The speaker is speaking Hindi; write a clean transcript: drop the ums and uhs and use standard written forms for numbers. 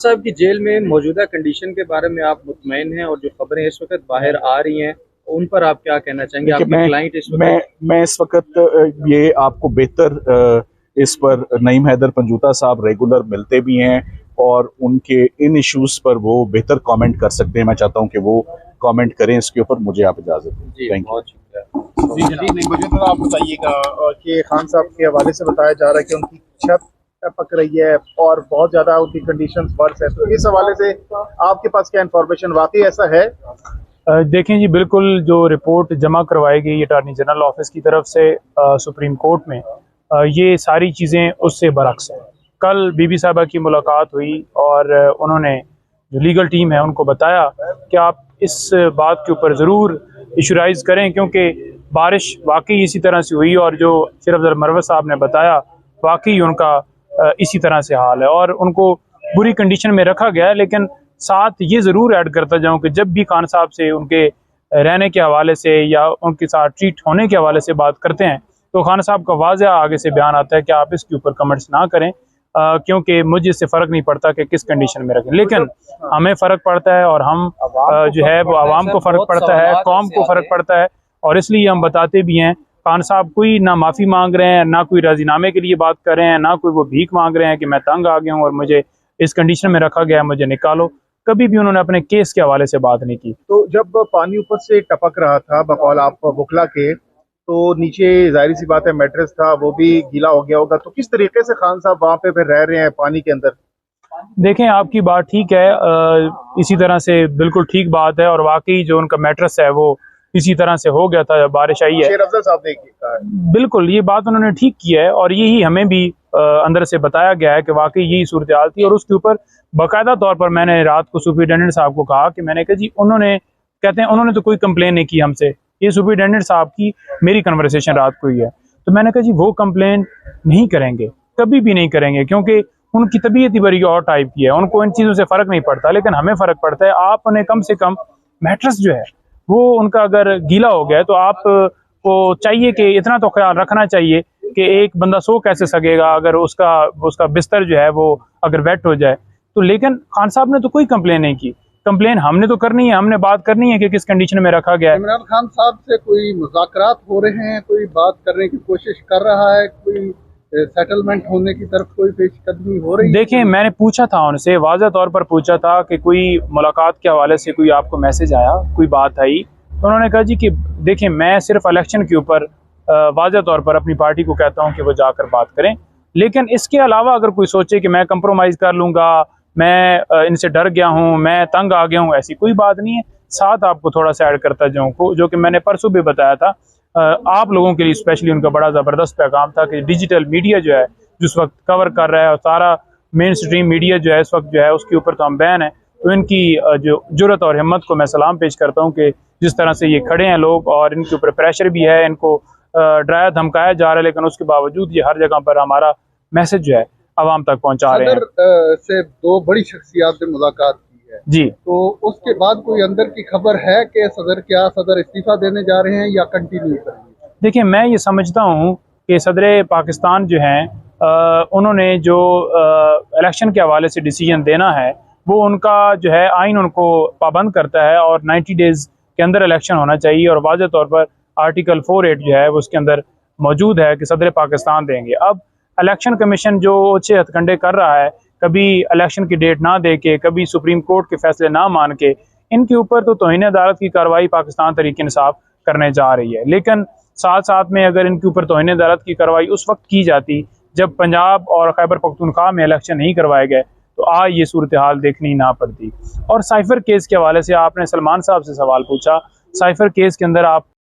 साहब की जेल में मौजूदा कंडीशन के बारे में आप मुतमईन हैं और जो खबरें इस वक्त बाहर आ रही हैं उन पर आप क्या कहना चाहेंगे? देखिए, आपके क्लाइंट इस वक्त मैं इस वक्त ये आपको बेहतर इस पर नईम हैदर पंजूता साहब रेगुलर मिलते भी हैं और उनके इन इश्यूज पर वो बेहतर कमेंट कर सकते हैं। मैं चाहता हूं कि वो कमेंट करें इसके ऊपर। मुझे आप इजाजत दें। जी, थैंक यू। बहुत शुक्रिया। जी जी नहीं, मुझे तो आप बताइएगा कि खान साहब के हवाले से बताया जा रहा है कि उनकी छत पक रही है और बहुत ज्यादा उनकी कंडीशंस वर्स है, तो इस हवाले से आपके पास क्या इंफॉर्मेशन, वाकई ऐसा है? देखें जी, बिल्कुल जो रिपोर्ट जमा करवाई गई अटॉर्नी जनरल ऑफिस की तरफ से सुप्रीम कोर्ट में, ये सारी चीज़ें उससे बरक्स हैं। कल बीबी साहबा की मुलाकात हुई और उन्होंने जो लीगल टीम है उनको बताया कि आप इस बात के ऊपर ज़रूर इशूराइज़ करें, क्योंकि बारिश वाकई इसी तरह से हुई और जो सिर्फ मरवत साहब ने बताया वाकई उनका इसी तरह से हाल है और उनको बुरी कंडीशन में रखा गया है। लेकिन साथ ये ज़रूर ऐड करता जाऊँ कि जब भी खान साहब से उनके रहने के हवाले से या उनके साथ ट्रीट होने के हवाले से बात करते हैं तो खान साहब का वाज़ह आगे से बयान आता है कि आप इसके ऊपर कमेंट्स ना करें, क्योंकि मुझे इससे फ़र्क नहीं पड़ता कि किस कंडीशन में रखें। लेकिन हमें फ़र्क पड़ता है और हम जो है वो आवाम को फ़र्क पड़ता है, कौम को फ़र्क पड़ता है और इसलिए हम बताते भी हैं। खान साहब कोई ना माफ़ी मांग रहे हैं, ना कोई राजीनामे के लिए बात कर रहे हैं, ना कोई वो भीख मांग रहे हैं कि मैं तंग आ गया हूँ और मुझे इस कंडीशन में रखा गया है, मुझे निकालो। कभी भी उन्होंने अपने केस के हवाले से बात नहीं की। तो जब पानी ऊपर से टपक रहा था बकौल आप बुखला के, तो नीचे जाहिर सी बात है मैट्रेस था, वो भी गीला हो गया होगा, तो किस तरीके से खान साहब वहाँ पे फिर रह रहे हैं पानी के अंदर? देखें, आपकी बात ठीक है, इसी तरह से बिल्कुल ठीक बात है और वाकई जो उनका मैट्रेस है वो इसी तरह से हो गया था जब बारिश आई है। शेर अफजल साहब ने कहा है। बिल्कुल, ये बात उन्होंने ठीक की है और यही हमें भी अंदर से बताया गया है कि वाकई यही सूरत हाल थी। और उसके ऊपर बाकायदा तौर पर मैंने रात को सुपरिटेंडेंट साहब को कहा कि मैंने कहा जी, उन्होंने कहते हैं उन्होंने तो कोई कंप्लेन नहीं की हमसे, ये सुपरिटेंडेंट साहब की मेरी कन्वर्सेशन रात को ही है। तो मैंने कहा जी, वो कंप्लेन नहीं करेंगे, कभी भी नहीं करेंगे, क्योंकि उनकी तबीयत ही बड़ी और टाइप की है, उनको इन चीज़ों से फ़र्क नहीं पड़ता। लेकिन हमें फ़र्क पड़ता है। आपने कम से कम मैट्रेस जो है वो उनका अगर गीला हो गया है तो आप को चाहिए कि इतना तो ख्याल रखना चाहिए कि एक बंदा सो कैसे सकेगा अगर उसका बिस्तर जो है वो अगर वेट हो जाए। तो लेकिन खान साहब ने तो कोई कंप्लेन नहीं की। कंप्लेन हमने तो करनी है, हमने बात करनी है कि किस कंडीशन में रखा गया है। इमरान खान साहब से कोई मुज़ाकरात हो रहे हैं, कोई बात करने की कोशिश कर रहा है, कोई सेटलमेंट होने की तरफ कोई पेशकदमी हो रही है? देखें, मैंने पूछा था उनसे, वाज़ह तौर पर पूछा था कि कोई मुलाकात के हवाले से कोई आपको मैसेज आया, कोई बात आई? तो उन्होंने कहा जी कि देखें, मैं सिर्फ इलेक्शन के ऊपर वाज़ह तौर पर अपनी पार्टी को कहता हूं कि वो जाकर बात करें, लेकिन इसके अलावा अगर कोई सोचे कि मैं कंप्रोमाइज़ कर लूँगा, मैं इनसे डर गया हूँ, मैं तंग आ गया हूँ, ऐसी कोई बात नहीं है। साथ आपको थोड़ा सा ऐड करता जाऊँ, जो कि मैंने परसों भी बताया था, आप लोगों के लिए स्पेशली उनका बड़ा ज़बरदस्त पैगाम था कि डिजिटल मीडिया जो है जिस वक्त कवर कर रहा है और सारा मेन स्ट्रीम मीडिया जो है इस वक्त जो है उसके ऊपर तो हम बैन है। तो इनकी जो जुर्रत और हिम्मत को मैं सलाम पेश करता हूँ कि जिस तरह से ये खड़े हैं लोग, और इनके ऊपर प्रेशर भी है, इनको डराया धमकाया जा रहा है, लेकिन उसके बावजूद ये हर जगह पर हमारा मैसेज जो है आवाम तक पहुँचा रहे हैं। सदर से दो बड़ी शख्सियात से मुलाकात की है जी, तो उसके बाद कोई अंदर की खबर है कि सदर इस्तीफा देने जा रहे हैं या कंटिन्यू करेंगे? देखिए, मैं ये समझता हूँ कि सदर पाकिस्तान जो हैं उन्होंने जो इलेक्शन के हवाले से डिसीजन देना है वो उनका जो है आइन उनको पाबंद करता है और 90 डेज़ के अंदर इलेक्शन होना चाहिए और वाज़ह तौर पर आर्टिकल 48 जो है वो उसके अंदर मौजूद है कि सदर पाकिस्तान देंगे। अब इलेक्शन कमीशन जो अच्छे हथकंडे कर रहा है, कभी इलेक्शन की डेट ना दे के, कभी सुप्रीम कोर्ट के फैसले ना मान के, इनके ऊपर तो तौहीन अदालत की कार्रवाई पाकिस्तान तहरीक इंसाफ करने जा रही है। लेकिन साथ साथ में अगर इनके ऊपर तौहीन अदालत की कार्रवाई उस वक्त की जाती जब पंजाब और खैबर पख्तूनख्वा में इलेक्शन नहीं करवाए गए तो आज ये सूरत हाल देखनी ना पड़ती। और साइफर केस के हवाले से आपने सलमान साहब से सवाल पूछा। साइफर केस के अंदर आप